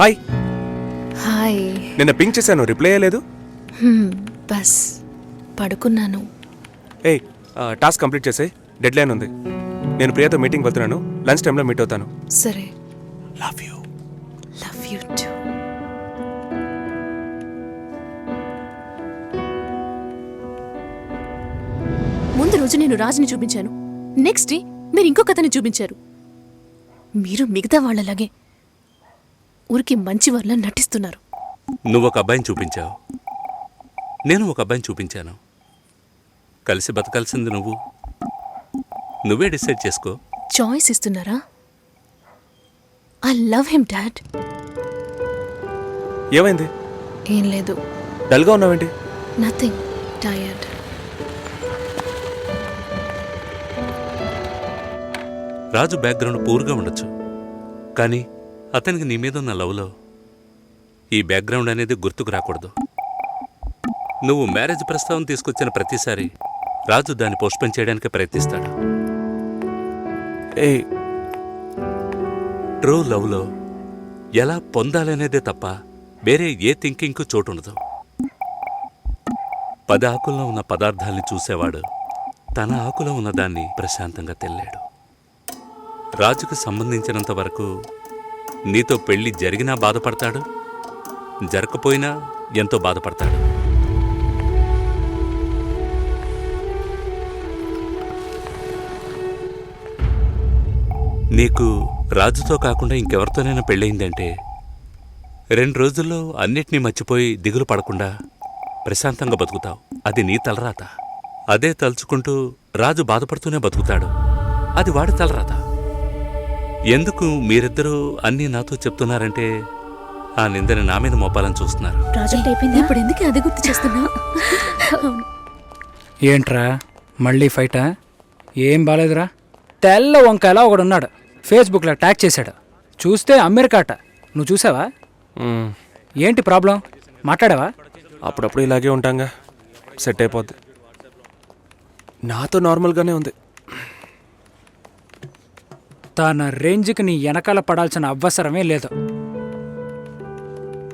Hi. Hi. నిన్న pink చేశాను, reply అయ్యలేదు. Bus పడుకున్నాను. ఏయ్, టాస్క్ కంప్లీట్ చేసేయ్, డెడ్ లైన్ ఉంది. నేను ప్రియతో మీటింగ్ వెళ్తున్నాను, లంచ్ టైంలో మీట్ అవుతాను. సరే. Love you. Love you two. ముందు రోజు నేను రాజుని చూపించాను, నెక్స్ట్ డే మీరు ఇంకొక అతన్ని చూపించారు. మీరు మిగతా వాళ్ళలాగే ఊరికి మంచి వాళ్ళ నటిస్తున్నారు. నువ్వు ఒక అబ్బాయిని చూపించావు, నేను ఒక అబ్బాయిని చూపించాను. కలిసి బతకాల్సింది నువ్వే డిసైడ్ చేసుకో. చాయిస్ ఇస్తున్నారా? I love him dad. ఏమైంది? ఏం లేదు. డల్గా ఉన్నావేంటి? Nothing, tired. రాజు బ్యాక్గ్రౌండ్ పూర్గా ఉండొచ్చు, కానీ అతనికి నీ మీద ఉన్న లవ్లో ఈ బ్యాక్గ్రౌండ్ అనేది గుర్తుకు రాకూడదు. నువ్వు మ్యారేజ్ ప్రస్తావన తీసుకొచ్చిన ప్రతిసారి రాజు దాన్ని పోస్ట్పోన్ చేయడానికి ప్రయత్నిస్తాడు. ఏయ్, ట్రూ లవ్లో ఎలా పొందాలనేదే తప్ప వేరే ఏ థింకింగ్కు చోటుండదు. 10 ఆకుల్లో ఉన్న పదార్థాల్ని చూసేవాడు తన ఆకులో ఉన్నదాన్ని ప్రశాంతంగా తెల్లాడు. రాజుకు సంబంధించినంత వరకు నీతో పెళ్లి జరిగినా బాధపడతాడు, జరగకపోయినా ఎంతో బాధపడతాడు. నీకు రాజుతో కాకుండా ఇంకెవరితోనైనా పెళ్ళయిందంటే 2 రోజుల్లో అన్నిటినీ మర్చిపోయి దిగులు పడకుండా ప్రశాంతంగా బతుకుతావు. అది నీ తలరాత. అదే తలుచుకుంటూ రాజు బాధపడుతూనే బతుకుతాడు. అది వాడి తలరాత. ఎందుకు మీరిద్దరూ అన్నీ నాతో చెప్తున్నారంటే ఆ నిందని నా మీద మోపాలని చూస్తున్నారు. ఇప్పుడు ఎందుకు అది గుర్తు చేస్తున్నా? ఏంట్రా మళ్ళీ ఫైటా? ఏం బాలేదురా. తెల్ల వంకాయలా ఒకడున్నాడు, ఫేస్బుక్లో ట్యాగ్ చేశాడు. చూస్తే అమెరికాట. నువ్వు చూసావా? ఏంటి ప్రాబ్లం? మాట్లాడావా? అప్పుడప్పుడు ఇలాగే ఉంటాంగా, సెట్ అయిపోద్ది. నాతో నార్మల్గానే ఉంది. తన రేంజ్కి నీ వెనకాల పడాల్సిన అవసరమే లేదు.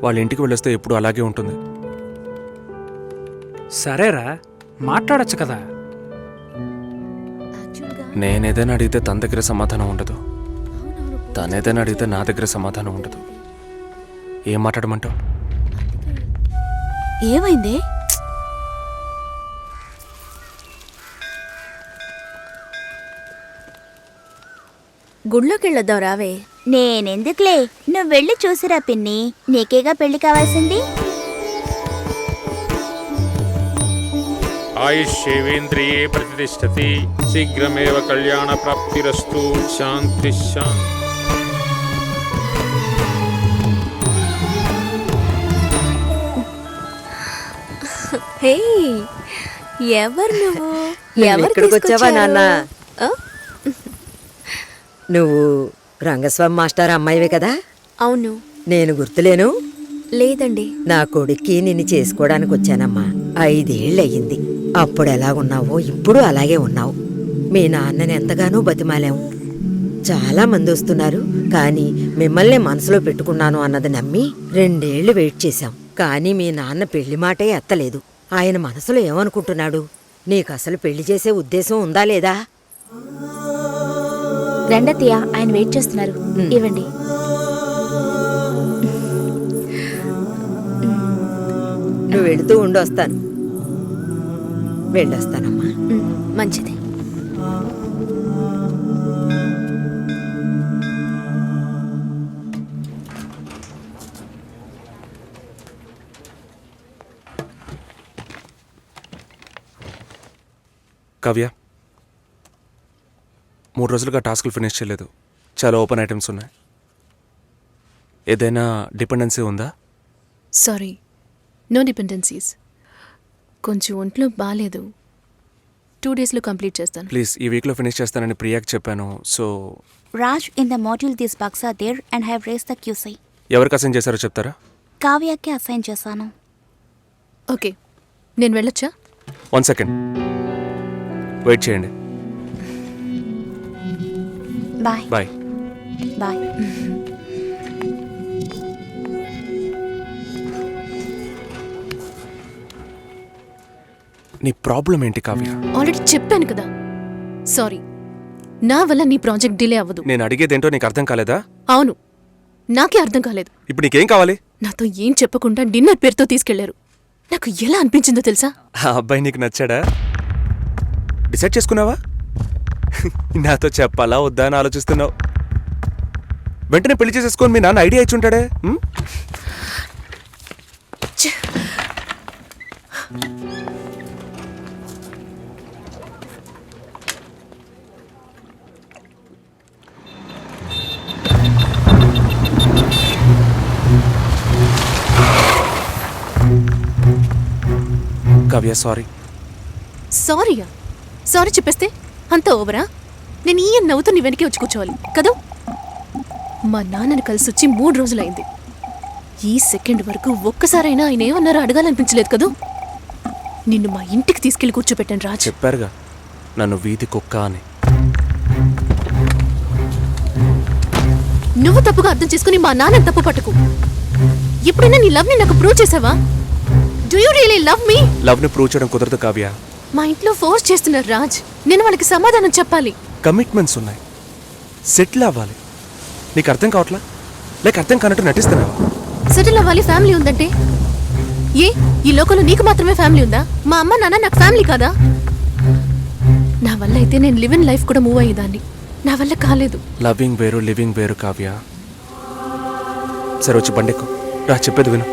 వాళ్ళ ఇంటికి వెళ్ళొస్తే ఎప్పుడు అలాగే ఉంటుంది. సరేరా, మాట్లాడచ్చు కదా. నేనేదైనా అడిగితే తన దగ్గర సమాధానం ఉండదు, తనేదైనా అడిగితే నా దగ్గర సమాధానం ఉండదు. ఏం మాట్లాడమంటావు? ఏమైంది? గుళ్ళోకెళ్ళొద్దాం రావే. నేనెందుకులే, నువ్వు వెళ్ళి చూసిరా పిన్ని, నీకేగా పెళ్లి కావాల్సింది. ఆయుష్యేవేంద్రియే ప్రతిష్టతి, శీఘ్రమేవ కళ్యాణ ప్రాప్తిరస్తు. శాంతి శాంతి. హే, ఎవరు నువ్వు? ఇక్కడికి వచ్చావా నాన్న? నువ్వు రంగస్వామి మాస్టర్ అమ్మాయివే కదా? అవును. నేను గుర్తులేను? లేదండి. నా కొడుక్కి నిన్ను చేసుకోవడానికి వచ్చానమ్మా. 5 ఏళ్ళయ్యింది. అప్పుడు ఎలాగున్నావో ఇప్పుడు అలాగే ఉన్నావు. మీ నాన్నని ఎంతగానో బతిమాలాము. చాలా మంది వస్తున్నారు, కానీ మిమ్మల్ని మనసులో పెట్టుకున్నాను అన్నది నమ్మి 2 ఏళ్లు వెయిట్ చేశాం. కానీ మీ నాన్న పెళ్లి మాటే ఎత్తలేదు. ఆయన మనసులో ఏమనుకుంటున్నాడు? నీకసలు పెళ్లి చేసే ఉద్దేశం ఉందా లేదా? రండత్తయ్య, ఆయన వెయిట్ చేస్తున్నారు. ఇవ్వండి. నువ్వు వెళుతూ ఉండొస్తాను. వెళ్ళొస్తానమ్మా. మంచిది. కావ్య, 3 రోజులుగా టాస్క్లు ఫినిష్ చేయలేదు. చాలా ఓపెన్ ఐటమ్స్ ఉన్నాయి. ఏదైనా డిపెండెన్సీ ఉందా? Sorry, no dependencies. కొంచెం ఒంట్లో బాగాలేదు. 2 డేస్లో కంప్లీట్ చేస్తాను. ప్లీజ్, ఈ వీక్లో ఫినిష్ చేస్తానని ప్రియాకి చెప్పాను. So Raj, in the module this box are there and have raised the QC. ఎవరికి అసైన్ చేశారో చెప్తారా? కావ్యకి అసైన్ చేశాను. ఓకే, నేను వెళ్ళొచ్చా? 1 సెకండ్ వెయిట్ చేయండి. బాయ్. బాయ్. బాయ్. నీ ప్రాబ్లం ఏంటి కావ్య? ఆల్రెడీ చెప్పాను కదా. సారీ, నా వల్ల నీ ప్రాజెక్ట్ డిలే అవ్వదు. నేను అడిగేదేంటో నీకు అర్థం కాలేదా? అవును, నాకే అర్థం కాలేదు. ఇప్పుడు నీకేం కావాలి? నాతో ఏం చెప్పకుండా డిన్నర్ పేరుతో తీసుకెళ్లారు. నాకు ఎలా అనిపించిందో తెలుసా? ఆ అబ్బాయి నీకు నచ్చాడా? డిసైడ్ చేసుకున్నావా? నాతో చెప్పాలా వద్దా అని ఆలోచిస్తున్నావు. వెంటనే పెళ్లి చేసేసుకొని మీ నాన్న ఐడియా ఇచ్చి ఉంటాడే. కావ్య సారీ. సారీయా? సారీ చెప్పేస్తే అంత ఓవరా? నేను ఈ నవ్వుతూ నీ వెనకే వచ్చి కూర్చోవాలి కదూ? మా నాన్నని కలిసి వచ్చి 3 రోజులైంది. ఈ సెకండ్ వరకు ఒక్కసారైనా ఆయన ఏమన్నారో అడగాలనిపించలేదు కదూ? నిన్ను మా ఇంటికి తీసుకెళ్లి కూర్చోపెట్టాను రాజ్. చెప్పారుగా నన్ను వీధి కుక్క అని. నువ్వు తప్పుగా అర్థం చేసుకుని మా నాన్నని తప్పు పట్టుకు. ఎప్పుడైనా నీ లవ్ ని నాకు ప్రూవ్ చేసావా? Do you really love me? Love ని ప్రూవ్ చేయడం కుదరదు కావ్య. మా ఇంట్లో ఫోర్స్ చేస్తున్నారు రాజ్. నేను వాళ్ళకి సమాధానం చెప్పాలి. కమిట్మెంట్స్ ఉన్నాయి, సెటిల్ అవ్వాలి. నీకు అర్థం కావట్లా? లేక అర్థం కానట్టు నటిస్తున్నావా? సెటిల్ అవ్వాలి, ఫ్యామిలీ ఉందంటే ఏ ఈ లోకంలో నీకు మాత్రమే ఫ్యామిలీ ఉందా? మా అమ్మ నాన్న నాకు ఫ్యామిలీ కాదా? నా వల్ల అయితే నేను లివ్ ఇన్ లైఫ్ కూడా మూవ్ అయ్యేదాన్ని. నా వల్ల కాలేదు. లవింగ్ వేరు, లివింగ్ వేరు కావ్య. సరే వచ్చి బండెక్కు రా, చెప్పేది విను.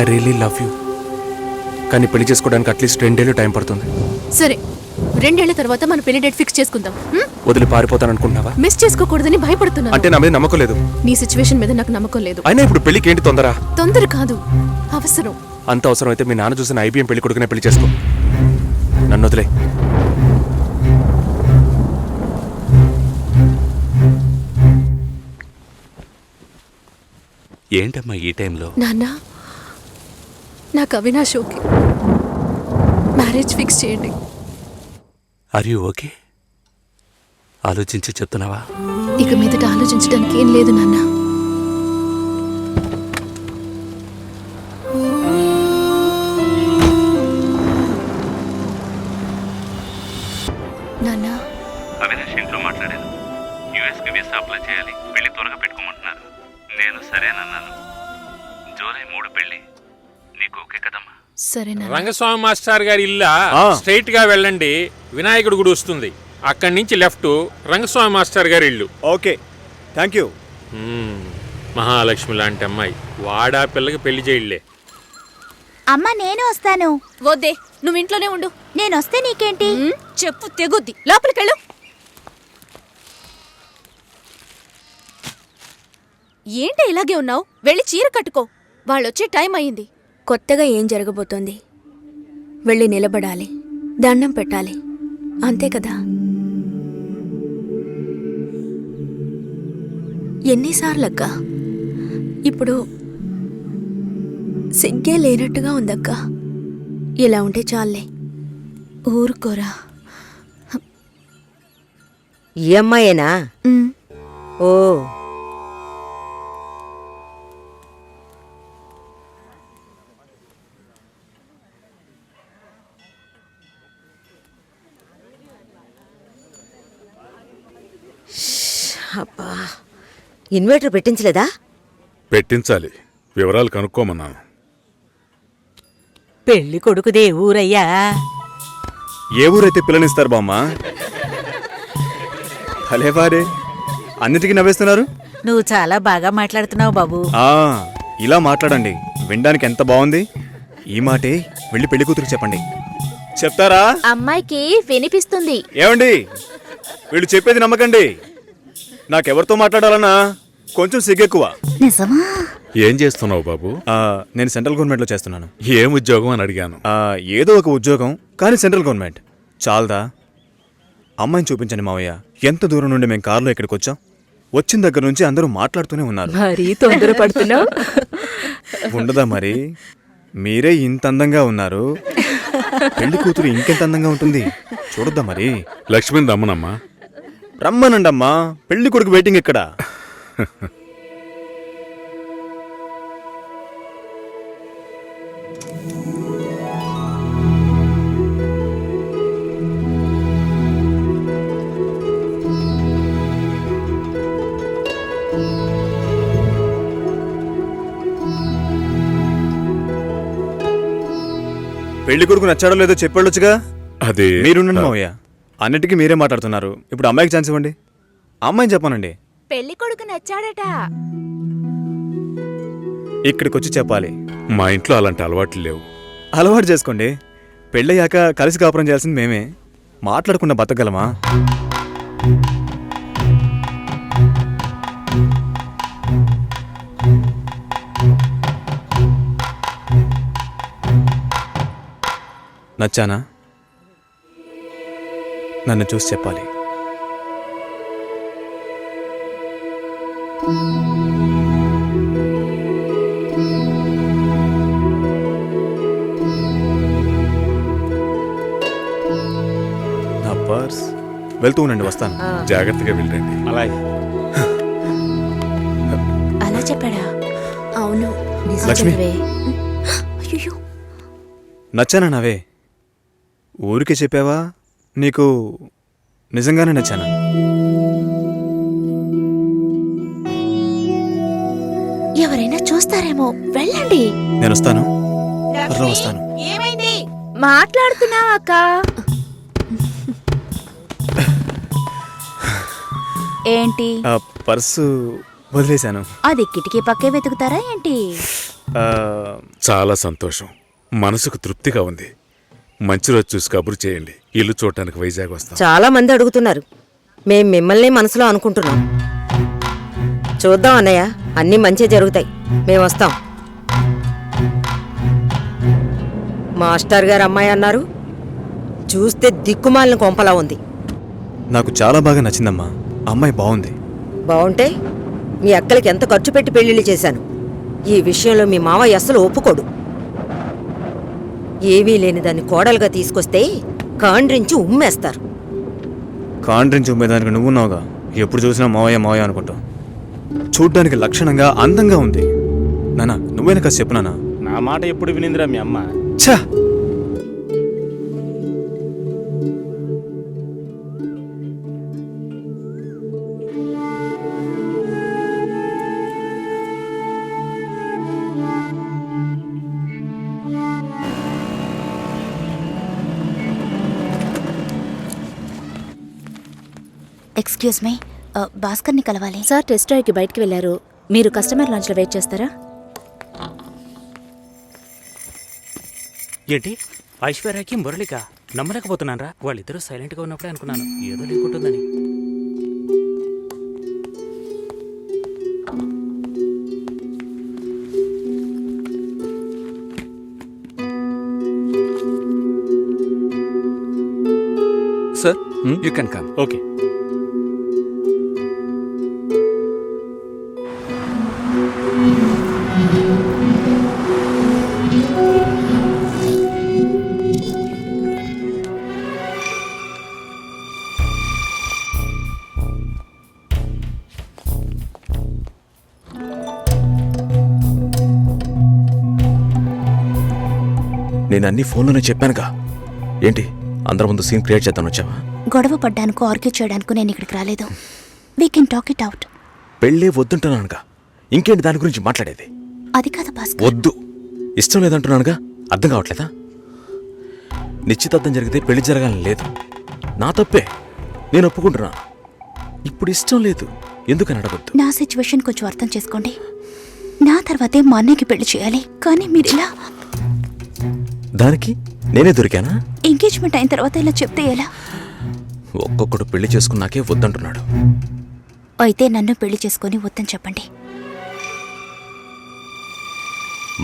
I really love you. కానీ పెళ్లి చేసుకోవడానికి అట్లీస్ట్ 2 ఏళ్ళు టైం పడుతుంది. సరే, 2 ఏళ్ల తర్వాత మన పెళ్లి డేట్ ఫిక్స్ చేసుకుందాం. వదిలి పారిపోతాను అనుకుంటున్నావా? మిస్ చేసుకోకూడదని భయపడుతున్నాను. అంటే నా మీద నమ్మకం లేదు? నీ సిచ్యువేషన్ మీద నాకు నమ్మకం లేదు. అయినా ఇప్పుడు పెళ్లికి ఏంటి తొందర? తొందర కాదు, అవసరం. అంత అవసరం అయితే మీ నాన్న చూసిన IBM పెళ్లి కొడుకునే పెళ్లి చేసుకో. నన్ను వదిలే. ఏంటమ్మా ఈ టైంలో? నాన్న, నాకు అవినాష్ ఓకే. మ్యారేజ్ ఫిక్స్ చేయండి. Are you okay? ఆలోచించి చెప్తున్నావా? ఇక మీదట ఆలోచించడానికి ఏం లేదు నాన్న. నాన్న, అవినాష్ ఇంట్లో మాట్లాడాను. యుఎస్కి వీసా అప్లై చేయాలి, పెళ్లి త్వరగా పెట్టుకోమంటున్నారు. నేను సరేనన్నాను. జూలై 3 పెళ్లి. నీకు ఓకే కదమ్మా? సరే నాన్న. రంగస్వామి మాస్టర్ గారి ఇల్లా స్ట్రైట్ గా వెళ్ళండి, వినాయకుడు గుడి వస్తుంది. అక్కడి నుంచి లెఫ్ట్ రంగస్వామి మాస్టర్ గారి ఇల్లు. Okay, thank you. మహాలక్ష్మి లాంటి అమ్మాయి, వాడా పిల్లకి పెళ్లి చేయలే. అమ్మ నేను వస్తాను. వద్దే, నువ్వు ఇంట్లోనే ఉండు. నేను వస్తే నీకేంటి? చెప్పు తెగుద్ది. లోపలికెళ్ళు. ఏంటి ఇలాగే ఉన్నావు? వెళ్ళి చీర కట్టుకో. వాళ్ళొచ్చే టైం అయింది. కొత్తగా ఏం జరగబోతోంది? వెళ్ళి నిలబడాలి, దండం పెట్టాలి, అంతే కదా. ఎన్నిసార్లక్క? ఇప్పుడు సిగ్గే లేనట్టుగా ఉందక్క. ఇలా ఉంటే చాలే. ఊరుకోరా. ఈ అమ్మాయేనా? ఓ, అబ్బా, ఇన్వర్టర్ పెట్టించలేదా? పెట్టించాలి, వివరాలు కనుక్కోమన్నాను. పెళ్లి కొడుకుదే ఊరయ్యా? ఏ ఊరైతే పిల్లనిస్తారు బామ్మ? భలేవారే, అన్నిటికీ నవ్వేస్తున్నారు. నువ్వు చాలా బాగా మాట్లాడుతున్నావు బాబు. ఇలా మాట్లాడండి, వినడానికి ఎంత బాగుంది. ఈ మాటే వెళ్ళి పెళ్లి కూతురికి చెప్పండి. చెప్తారా? అమ్మాయికి వినిపిస్తుంది. ఏమండి, వీళ్ళు చెప్పేది నమ్మకండి. నాకెవరితో మాట్లాడాలన్నా కొంచెం సిగ్గెక్కువ. నిజమా? ఏం చేస్తున్నావు బాబు? నేను సెంట్రల్ గవర్నమెంట్లో చేస్తున్నాను. ఏం ఉద్యోగం అని అడిగాను. ఏదో ఒక ఉద్యోగం, కానీ సెంట్రల్ గవర్నమెంట్. చాలదా? అమ్మాయిని చూపించండి మావయ్య. ఎంత దూరం నుండి మేము కారులో ఇక్కడికి వచ్చాం. వచ్చిన దగ్గర నుంచి అందరూ మాట్లాడుతూనే ఉన్నారు. మరీ తొందరపడుతున్నావు. ఉండదా మరి? మీరే ఇంత అందంగా ఉన్నారు, పెళ్లి కూతురు ఇంకెంత అందంగా ఉంటుంది చూడొద్దా మరి? లక్ష్మిని రమ్మనమ్మా. రమ్మనండమ్మా, పెళ్లి కొడుకు వెయిటింగ్ ఇక్కడ. పెళ్లి కొడుకు నచ్చాడో లేదో చెప్పాడొచ్చుగా. అది మీరుండండి మావయ్య, అన్నిటికీ మీరే మాట్లాడుతున్నారు. ఇప్పుడు అమ్మాయికి ఛాన్స్ ఇవ్వండి. అమ్మాయిని చెప్పానండి. పెళ్లి కొడుకు నచ్చాడట. ఇక్కడికి వచ్చి చెప్పాలి. మా ఇంట్లో అలాంటి అలవాట్లు లేవు. అలవాటు చేసుకోండి. పెళ్ళయ్యాక కలిసి కాపురం చేయాల్సింది మేమే. మాట్లాడకుండా బతకగలమా? నచ్చానా? నన్ను చూసి చెప్పాలి. నా పర్స్. వెళ్తూ ఉండండి, వస్తాను. జాగ్రత్తగా వెళ్ళండి. అలాగే. అలా చెప్పాడా? అవును లక్ష్మి. అయ్యో, నచ్చానా నావే? ఊరికే చెప్పావా? నీకు నిజంగానే నచ్చానా? ఎవరైనా చూస్తారేమో, వెళ్ళండి. నేను వస్తాను. త్వరలో వస్తాను. ఏమైంది? మాట్లాడుతున్నావా అక్క? ఏంటి? ఆ పర్సు వదిలేశాను. అది కిటికీ పక్కే వెతుకుతారా ఏంటి? ఆ, చాలా సంతోషం. మనసుకు తృప్తిగా ఉంది. మంచి రోజు చూసి కబురు చేయండి. ఇల్లు చూడటానికి వైజాగ్ వస్తాం. చాలా మంది అడుగుతున్నారు. మేం మిమ్మల్ని మనసులో అనుకుంటున్నాం. చూద్దాం అన్నయ్య, అన్నీ మంచి జరుగుతాయి. మేము వస్తాం. మాస్టర్ గారు అమ్మాయి అన్నారు. చూస్తే దిక్కుమాలిన కొంపలా ఉంది. నాకు చాలా బాగా నచ్చిందమ్మా. అమ్మాయి బాగుంది. బాగుంటే మీ అక్కలకి ఎంత ఖర్చు పెట్టి పెళ్లిళ్ళు చేశాను. ఈ విషయంలో మీ మావయ్య అస్సలు ఒప్పుకోడు. ఏవీ లేని దాన్ని కోడలుగా తీసుకొస్తే కాండ్రించి ఉమ్మేస్తారు. కాండ్రించి ఉమ్మేదానికి నువ్వున్నావుగా. ఎప్పుడు చూసినా మావయ్య మావయ్య అనుకుంటావు. చూడ్డానికి లక్షణంగా అందంగా ఉంది. నానా, నువ్వైనా కాస్త చెప్పు నానా. నా మాట ఎప్పుడు వినిందిరా మీ అమ్మ? ఛా! ఎక్స్క్యూజ్ మీ, భాస్కర్ని కలవాలి. సార్ టెస్ట్ డ్రైవ్కి బయటికి వెళ్ళారు. మీరు కస్టమర్ లాంచ్లో వెయిట్ చేస్తారా? ఏంటి ఐశ్వర్యకి మురళిక నమ్మలేకపోతున్నాను రా. వాళ్ళిద్దరూ సైలెంట్గా ఉన్నప్పుడే అనుకున్నాను ఏదో లింక్ ఉంటుందని. Sir you can come. Okay. నేను అన్ని ఫోన్లోనే చెప్పానుగా. ఏంటి అందరి ముందు సీన్ క్రియేట్ చేద్దాం వచ్చావా? గొడవ పడ్డానుకో, ఆర్గ్యూ చేయడానికి నేను ఇక్కడికి రాలేదు. We can talk it out. పెళ్ళే వద్దుంటున్నానుగా, ఇంకేంటి దాని గురించి మాట్లాడేది? అది కాదు భాస్కర్. వద్దు, ఇష్టం లేదంటున్నానుగా. అర్థం కావట్లేదా? నిశ్చితార్థం జరిగితే పెళ్లి జరగాలని లేదు. నా తప్పే, నేను ఒప్పుకుంటున్నా. ఇప్పుడు ఇష్టం లేదు, ఎందుకని అడగొద్దు. నా సిచ్యువేషన్ కొంచెం అర్థం చేసుకోండి. నా తర్వాతే మా అన్నయ్యకి పెళ్లి చేయాలి. కానీ మీరు ఇలా దానికి నేనే దొరికానా? ఎంగేజ్మెంట్ అయిన తర్వాత ఇలా చెప్తే ఎలా? ఒక్కొక్కడు పెళ్లి చేసుకున్నాకే వద్దంటున్నాడు. అయితే నన్ను పెళ్లి చేసుకొని వద్దని చెప్పండి.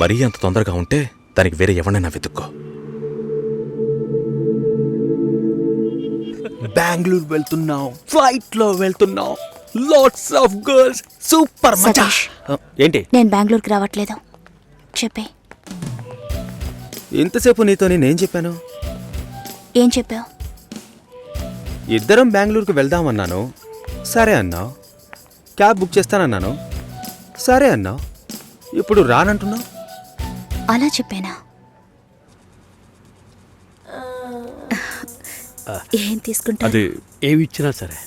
మరీ అంత తొందరగా ఉంటే దానికి వేరే ఎవరినైనా వెతుక్కో. బెంగళూరు వెళ్తున్నాం, ఫ్లైట్ లో వెళ్తున్నాం, లాట్స్ ఆఫ్ గర్ల్స్, సూపర్ మజా. సతీష్, ఏంటి? నేను బెంగళూరుకి రావట్లేదు. చెప్పే. ఇంతసేపు నీతో నేనేం చెప్పాను? ఏం చెప్పావు? ఇద్దరం బెంగళూరుకు వెళ్దామన్నాను, సరే అన్నావు. క్యాబ్ బుక్ చేస్తానన్నాను, సరే అన్నావు. ఇప్పుడు రానంటున్నావు. అలా చెప్పానా? ఏం తీసుకుంటా? అది ఏమి ఇచ్చినా సరే.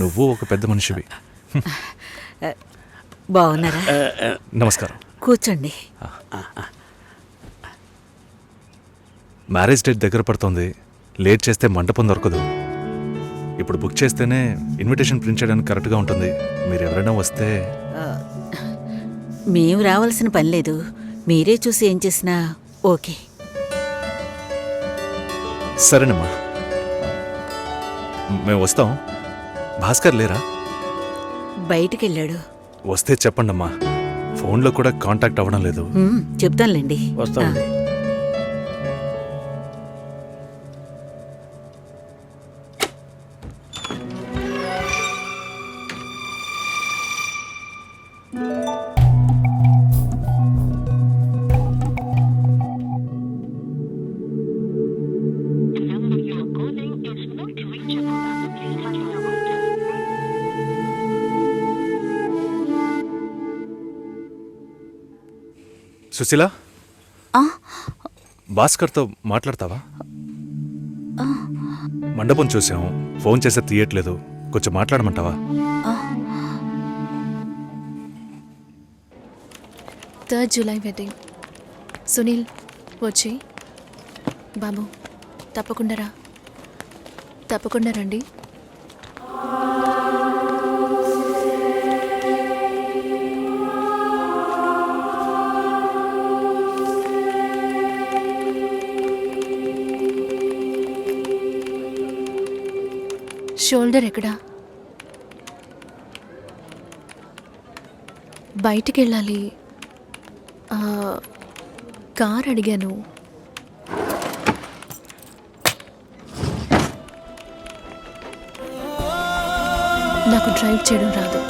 నువ్వు ఒక పెద్ద మనిషివి. బాగున్నారా? నమస్కారం. కూర్చోండి. మ్యారేజ్ డేట్ దగ్గర పడుతోంది. లేట్ చేస్తే మంటపం దొరకదు. ఇప్పుడు బుక్ చేస్తేనే ఇన్విటేషన్ ప్రింట్ చేయడానికి కరెక్ట్గా ఉంటుంది. మీరు ఎవరైనా వస్తే. మేము రావాల్సిన పని లేదు, మీరే చూసి ఏం చేసినా ఓకే. సరేనమ్మా, మేము వస్తాం. భాస్కర్ లేరా? బయటికెళ్ళాడు. వస్తే చెప్పండమ్మా. ఫోన్లో కూడా కాంటాక్ట్ అవ్వడం లేదు. చెప్తానులేండి. వస్తామండి. సుశీల, భాస్కర్తో మాట్లాడతావా? మండపం చూసాం, ఫోన్ చేస్తే తీయట్లేదు. కొంచెం మాట్లాడమంటావా? 3rd July wedding. సునీల్ వచ్చి. బాబు తప్పకుండా రండి. షోల్డర్ ఎక్కడా? బయటికి వెళ్ళాలి. కార్ అడిగాను. నాకు డ్రైవ్ చేయడం రాదు.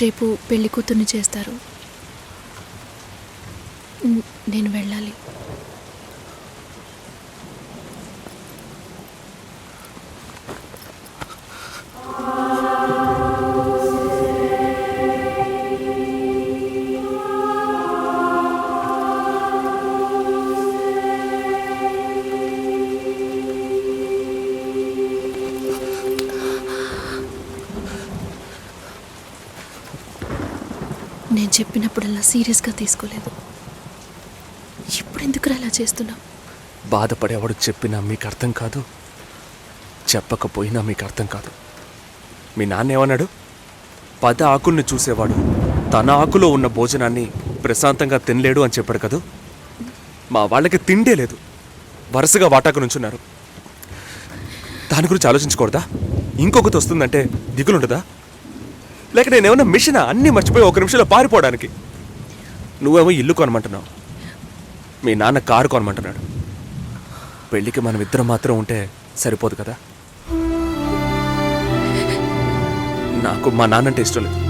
రేపు పెళ్లి కూతుర్ని చేస్తారు. నేను వెళ్ళాలి. నేను చెప్పినప్పుడల్లా సీరియస్గా తీసుకోలేదు. ఇప్పుడు ఎందుకు అలా చేస్తున్నావు? బాధపడేవాడు చెప్పినా మీకు అర్థం కాదు, చెప్పకపోయినా మీకు అర్థం కాదు. మీ నాన్న ఏమన్నాడు? 10 ఆకుల్ని చూసేవాడు తన ఆకులో ఉన్న భోజనాన్ని ప్రశాంతంగా తినలేడు అని చెప్పాడు కదా. మా వాళ్ళకి తిండే లేదు, వరుసగా వాటాకు నుంచున్నారు. దాని గురించి ఆలోచించకూడదా? ఇంకొకటి వస్తుందంటే దిగులుండదా? లేక నేనేమన్నా మిషనా అన్నీ మర్చిపోయి 1 నిమిషంలో పారిపోవడానికి? నువ్వేమో ఇల్లు కొనమంటున్నావు, మీ నాన్న కారు కొనమంటున్నాడు. పెళ్ళికి మనం ఇద్దరం మాత్రం ఉంటే సరిపోదు కదా. నాకు మా నాన్నంటే ఇష్టం లేదు,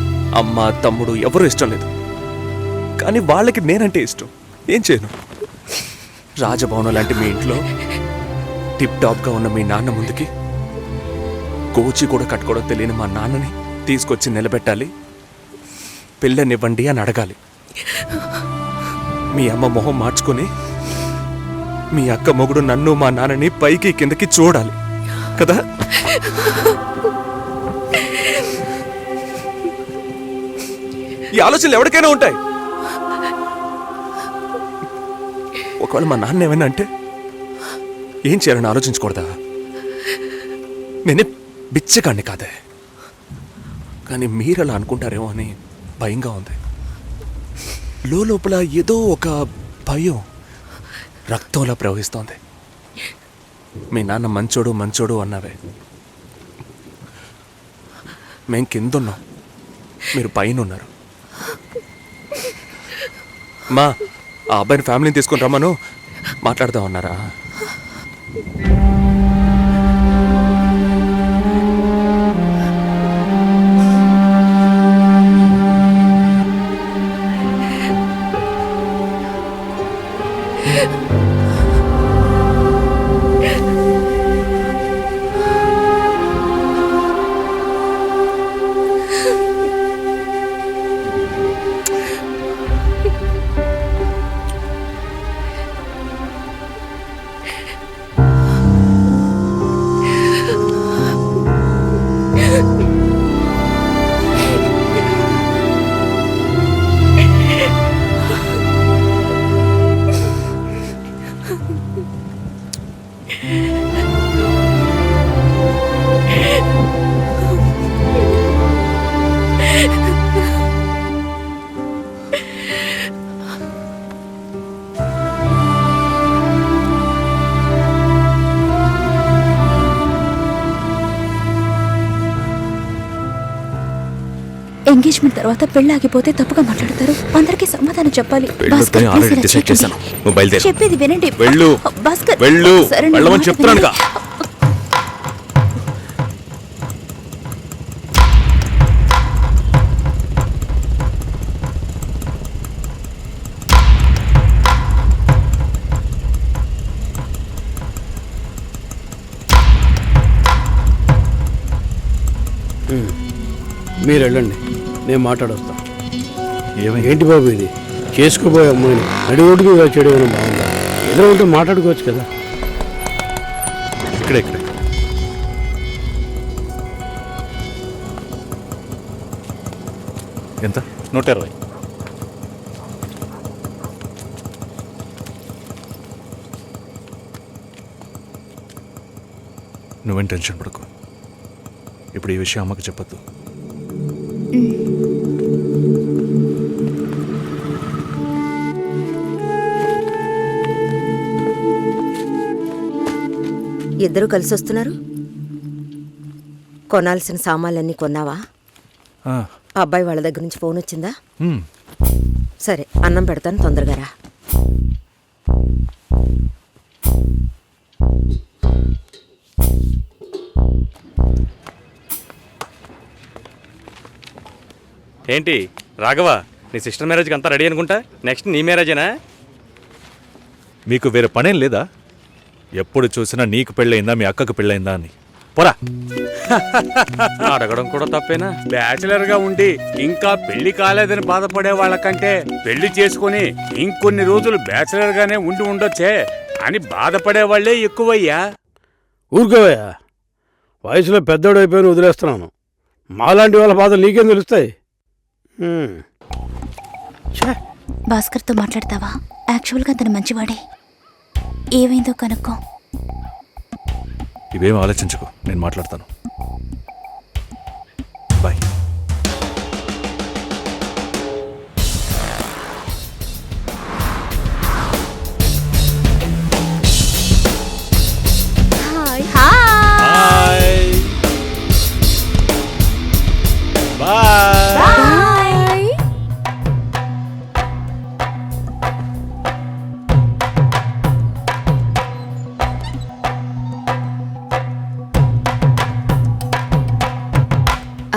అమ్మ తమ్ముడు ఎవరూ ఇష్టం లేదు. కానీ వాళ్ళకి నేనంటే ఇష్టం. ఏం చేయను? రాజభవనం లాంటి మీ ఇంట్లో టిప్ టాప్గా ఉన్న మీ నాన్న ముందుకి కోచి కూడా కట్టుకోవడం తెలియని మా నాన్నని తీసుకొచ్చి నిలబెట్టాలి. పిల్లనివ్వండి అని అడగాలి. మీ అమ్మ మొహం మార్చుకొని మీ అక్క మొగుడు నన్ను మా నాన్నని పైకి కిందకి చూడాలి కదా. ఈ ఆలోచనలు ఎవరికైనా ఉంటాయి. ఒకవేళ మా నాన్న ఏమైనా అంటే ఏం చేయాలని ఆలోచించకూడదా? నేనే బిచ్చగాడిని కాదే, కానీ మీరు అలా అనుకుంటారేమో అని భయంగా ఉంది. లోపల ఏదో ఒక భయం రక్తంలా ప్రవహిస్తోంది. మీ నాన్న మంచోడు అన్నావే, మేం కిందున్నాం, మీరు పైన ఉన్నారు. మా ఆ అబ్బాయిని ఫ్యామిలీని తీసుకొని రమ్మను, మాట్లాడదామన్నారా? ఎంగేజ్మెంట్ తర్వాత పెళ్ళి ఆగిపోతే తప్పుగా మాట్లాడతారు. అందరికీ సమాధానం చెప్పాలి. పెళ్ళొద్దని ఆల్రెడీ డిసైడ్ చేశాను. నువ్వు బయలుదేరు. చెప్పేది వినండి. వెళ్ళు. భాస్కర్, వెళ్ళు. సరే, నా వెళ్ళమని మాట చెప్తున్నానుగా. వినండి. మీరు వెళ్ళండి, నేను మాట్లాడొస్తాను. ఏంటి బాబు ఇది? చేసుకోబోయే అమ్మాయిని నడి రోడ్డుకి చేయడం ఏమైనా బాగుందా? ఏదో ఉంటే మాట్లాడుకోవచ్చు కదా. ఇక్కడే ఎంత? 120. నువ్వేం టెన్షన్ పడకు. ఇప్పుడు ఈ విషయం అమ్మకి చెప్పొద్దు. ఇద్దరు కలిసి వస్తున్నారు. కొనాల్సిన సామాన్లన్నీ కొన్నావా? అబ్బాయి వాళ్ళ దగ్గర నుంచి ఫోన్ వచ్చిందా? సరే, అన్నం పెడతాను, తొందరగా రా. ఏంటి రాఘవ, నీ సిస్టర్ మ్యారేజ్కి అంతా రెడీ అనుకుంటా? నెక్స్ట్ నీ మ్యారేజేనా? మీకు వేరే పనేం లేదా? ఎప్పుడు చూసినా నీకు పెళ్ళయిందా, మీ అక్కకు పెళ్ళయిందా అని. పోరా. అడగడం కూడా తప్పేనా? బ్యాచిలర్ గా ఉండి ఇంకా పెళ్లి కాలేదని బాధపడే వాళ్ళకంటే పెళ్లి చేసుకుని ఇంకొన్ని రోజులు బ్యాచిలర్ గానే ఉండి ఉండొచ్చే అని బాధపడే వాళ్లే ఎక్కువయ్యా. ఊరుకోవయ్యా, వయసులో పెద్దోడు అయిపోయిన వదిలేస్తున్నాను. మాలాంటి వాళ్ళ బాధలు నీకేం తెలుస్తాయి? భాస్కర్తో మాట్లాడతావా? యాక్చువల్గా అతను మంచివాడే. ఏమైందో కనుక్కో. ఇవేం ఆలోచించకు, నేను మాట్లాడతాను. బాయ్.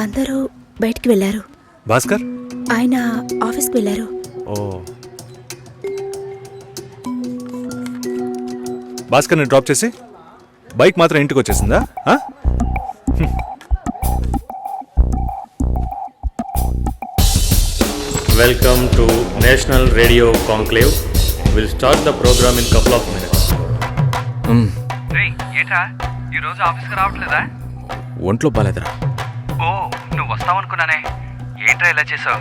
అందరూ బయటికి వెళ్ళారు. భాస్కర్ ఆయన ఆఫీస్కి వెళ్ళారు. ఓ, భాస్కర్ని డ్రాప్ చేసి బైక్ మాత్రం ఇంటికి వచ్చేసిందా? Welcome to national radio conclave. Will start the programme in couple of minutes. ఏంట్రా ఈరోజు ఆఫీస్కి రావట్లేదా? ఒంట్లో బాలేదురా. ఓ, నువ్వు వస్తావనుకున్నానే. ఏంట్రా ఇలా చేసావు?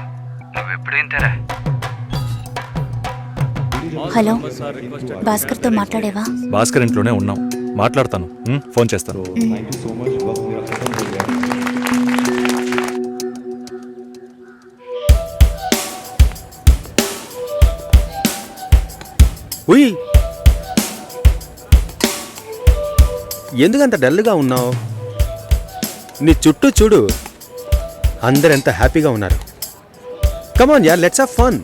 నువ్వెప్పుడు ఇంతేరా? హలో, భాస్కర్తో మాట్లాడేవా? భాస్కర్ ఇంట్లోనే ఉన్నాం, మాట్లాడతాను. ఫోన్ చేస్తాను. ఉయ్, ఎందుకంత డల్గా ఉన్నావు? నీ చుట్టూ చూడు, అందరెంత హ్యాపీగా ఉన్నారు. కమాన్ యార్, లెట్స్ హావ్ ఫన్.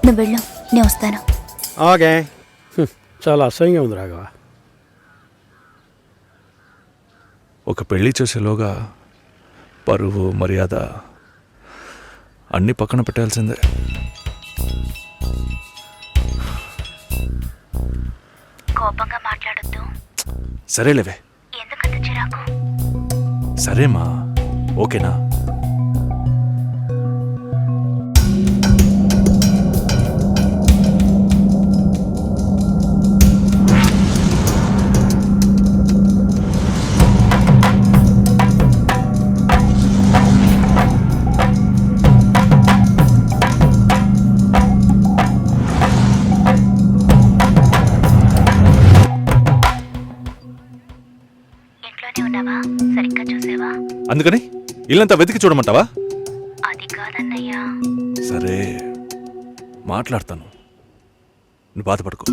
నువ్వు వెళ్ళు, నేను వస్తాను. ఓకే. చాలా అసహ్యంగా ఉంది రాఘవ. ఒక పెళ్లి చేసేలోగా పరువు మర్యాద అన్నీ పక్కన పెట్టాల్సిందే. కోపంగా మాట్లాడొద్దు. సరేలేవే. ఎందుకంత చిరాకు? సరేమా, ఓకేనా? బానే ఉన్నావా? సరిగ్గా చూసావా? అందుకని ఇల్లంతా వెతికి చూడమంటావా? అది కాదన్నయ్యా. సరే మాట్లాడతాను, నువ్వు బాధపడుకో.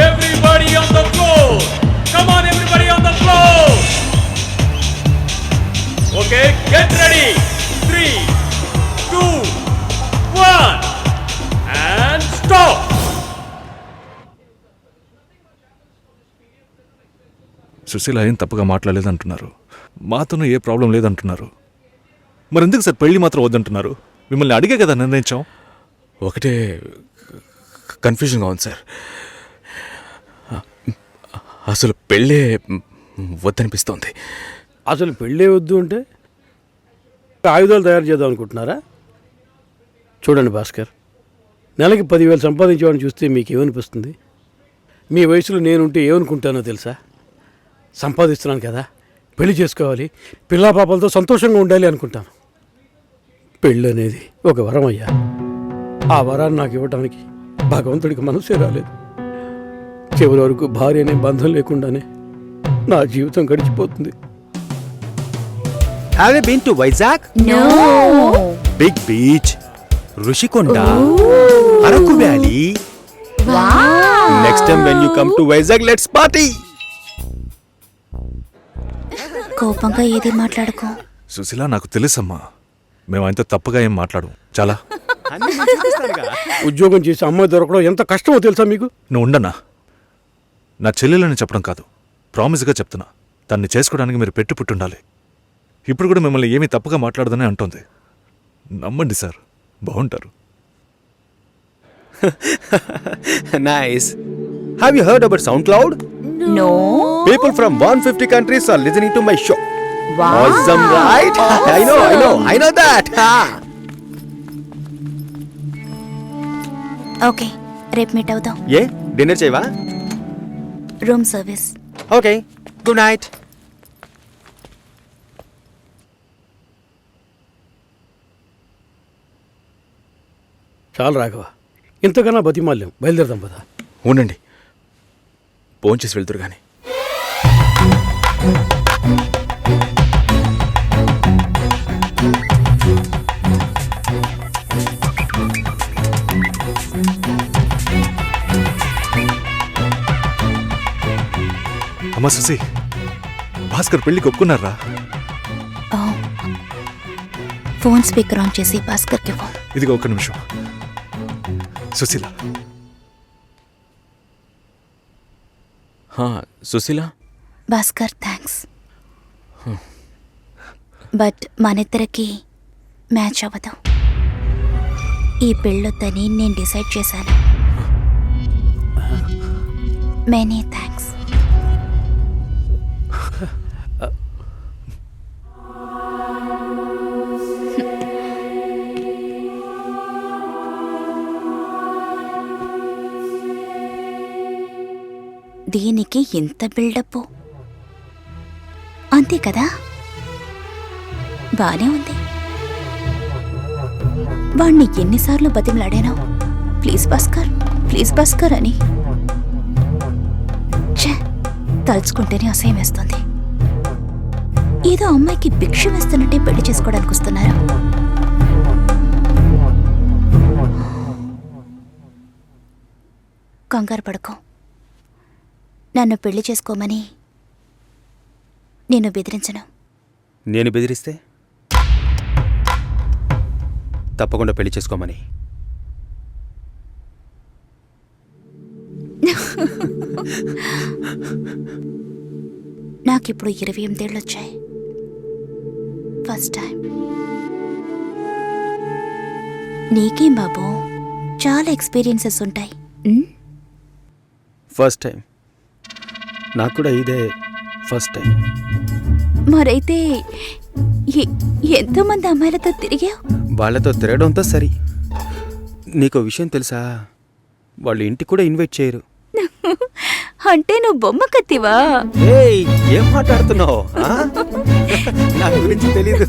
Everybody on the floor! Come on, everybody on the floor! Okay, get ready! 3, 2, 1, and stop! Susheela ఏం తప్పుగా మాట్లాడలేదంటున్నారు, మాతోనూ ఏ ప్రాబ్లం లేదంటున్నారు. మరి ఎందుకు సార్ పెళ్లి మాత్రం వద్దంటున్నారు? మిమ్మల్ని అడిగే కదా నిర్ణయించాం. ఒకటే కన్ఫ్యూజన్గా ఉంది సార్. అసలు పెళ్ళే వద్దనిపిస్తోంది. అసలు పెళ్ళే వద్దు అంటే ఆయుధాలు తయారు చేద్దాం అనుకుంటున్నారా? చూడండి భాస్కర్, నెలకి 10,000 సంపాదించేవాడిని చూస్తే మీకేమనిపిస్తుంది? మీ వయసులో నేనుంటే ఏమనుకుంటానో తెలుసా? సంపాదిస్తున్నాను కదా, పెళ్లి చేసుకోవాలి, పిల్లా పాపలతో సంతోషంగా ఉండాలి అనుకుంటాను. పెళ్ళి అనేది ఒక వరం అయ్యా. ఆ వరాన్ని నాకు ఇవ్వడానికి భగవంతుడికి మనసే రాలేదు. చివరి వరకు భార్య అనే బంధం లేకుండానే నా జీవితం గడిచిపోతుంది. Have you been to Vizag? No. Big beach, Rushikonda, Araku Valley. Wow. Next time when you come to Vizag, let's party. కోపంగా ఏది మాట్లాడుకో. సుశీల, నాకు తెలుసమ్మా, మేము ఆయనతో తప్పుగా ఏం మాట్లాడు. చాలా ఉద్యోగం చేసి అమ్మాయి దొరకడం ఎంత కష్టమో తెలుసా మీకు? నువ్వు ఉండనా? నా చెల్లెలని చెప్పడం కాదు, ప్రామిస్గా చెప్తున్నా, తన్ని చేసుకోవడానికి మీరు పెట్టి పుట్టుండాలి. ఇప్పుడు కూడా మిమ్మల్ని ఏమీ తప్పుగా మాట్లాడదని అంటోంది. నమ్మండి సార్, బాగుంటారు. Nice. Have you heard about SoundCloud? No. People from 150 countries are listening to my show. Wow. Awesome, right? I know that. Okay, రేపు మీట్ అవుదాం. ఏ డిన్నర్ చేయవా? Room service. Okay, good night. చాలు రాఘవ, ఇంతకన్నా బతిమాల్యం. బయలుదేరదాం పదా. ఉండండి, భోంచేసి వెళ్తురు కానీ. అమ్మా సుసి, భాస్కర్ పెళ్ళికి ఒప్పుకున్నారా? ఫోన్ స్పీకర్ ఆన్ చేసి భాస్కర్కి ఫోన్. ఇదిగో ఒక్క నిమిషం. సుశీల. సుశీల. భాస్కర్, థ్యాంక్స్. బట్ మనిద్దరికి మ్యాచ్ అవ్వదు. ఈ పెళ్ళొద్దని నేను డిసైడ్ చేశాను. Many thanks. దీనికి ఇంత బిల్డప్ అంతే కదా? బానే ఉంది. వాణ్ణి ఎన్నిసార్లు బతిమలాడాను, ప్లీజ్ భాస్కర్, ప్లీజ్ భాస్కర్ అని. ఛే, తలుచుకుంటేనే అసహ్యం వేస్తుంది. ఏదో అమ్మాయికి భిక్ష వేస్తున్నట్టే పెళ్లి చేసుకోవడానికి వస్తున్నారు. కంగారు పడుకో. నన్ను పెళ్లి చేసుకోమని నేను బెదిరించను. నేను బెదిరిస్తే తప్పకుండా పెళ్లి చేసుకోమని. నాకిప్పుడు 28 ఏళ్ళు వచ్చాయి. First time. నీకేం బాబు, చాలా ఎక్స్పీరియన్సెస్ ఉంటాయి. First time. నాకు కూడా ఇదే ఫస్ట్ టైం. మరైతే ఎంతోమంది అమ్మాయిలతో తిరిగావు? వాళ్ళతో తిరగడంతో సరి. నీకో విషయం తెలుసా, వాళ్ళు ఇంటికి కూడా ఇన్వైట్ చేయరు. అంటే నువ్వు బొమ్మ కత్తివా? ఏయ్, ఏం మాట్లాడుతున్నావు? నా గురించి తెలీదు.